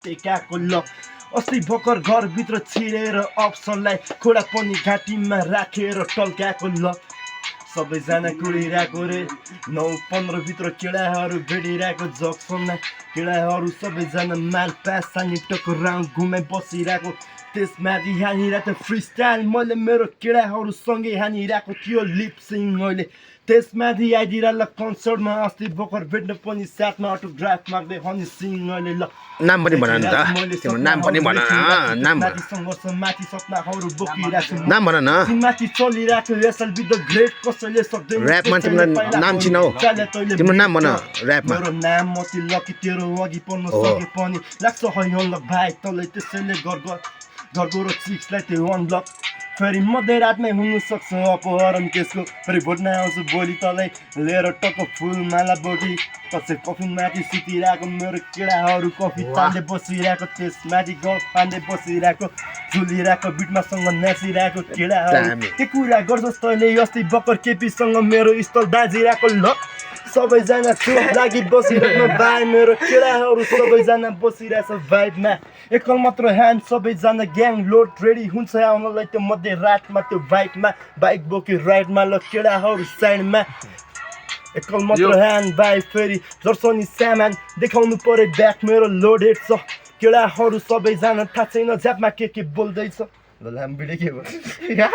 टेकाको ल अस्ति भर्खर घरभित्र छिरेर अप्सनलाई खोडा पनि घाँटीमा राखेर टल्काएको ल सबैजना कुरिरहेको रे 9:15 भित्र केडाहरू भेटिरहेको जक्सनमा केडाहरू सबैजना माल पास सानी टक्राउन्ड घुमाइ बसिरहेको त्यसमाथि हानिरहेको फ्री स्टाइल मैले मेरो केडाहरूसँगै हानिरहेको थियो लिपसिङ अहिले त्यसमाथि आइदिएर कन्सर्टमा अस्ति भर्खर भेट्न पनि साथमा अटोग्राफ माग्दै हनी सिंह अहिले ल नाम पनि भन नि त तिम्रो नाम पनि भन न नाम सङ्घर्ष माथि सपनाहरू बोकिरहेको नाम भन न माथि चलिरहेको एसएलबी द ग्रेट कसैले सक्दैन ऱ्यापमा तिम्रो नाम चिनाउ तिम्रो नाम भन ऱ्यापमा मेरो नाम मति लकी तेरो अघि पर्न सके पनि लाग्छ हैन भाइ तँलाई त्यसैले घरको र चिक्सलाई त्यो अनलक फेरि मध्यरातमै हुनसक्छ अपहरण त्यसको फेरि भोट्न आउँछु भोलि तँलाई लिएर टक्क फुलमाला बोकी कसै कफिनमाथि सुतिरहेको मेरो केडाहरू कफी तान्दै बसिरहेको त्यसमाथि गफ पान्दै बसिरहेको झुलिरहेको बिटमासँग नाचिरहेको केडाहरू के कुरा गर्छस् तैँले अस्ति भर्खर केपीसँग मेरो स्थल बाजिरहेको ल सबैजना चुप लागि बसिरहेको भाइ मेरो केडाहरू सबैजना बसिरहेछ भाइबमा एकल मात्र ह्यान्ड सबैजना ग्याङ लोड रेडी हुन्छ आउनलाई त्यो मध्य रातमा त्यो बाइकमा बाइक बोकी राइडमा ल केडाहरू साइडमा एकल मात्र ह्यान्ड भाइ फेरि दर्शनी सामान देखाउनु पर्यो ब्याक मेरो लोडेड छ केडाहरू सबैजना थाहा छैन झ्यापमा के बोल्दैछ ल लामबिडे के भयो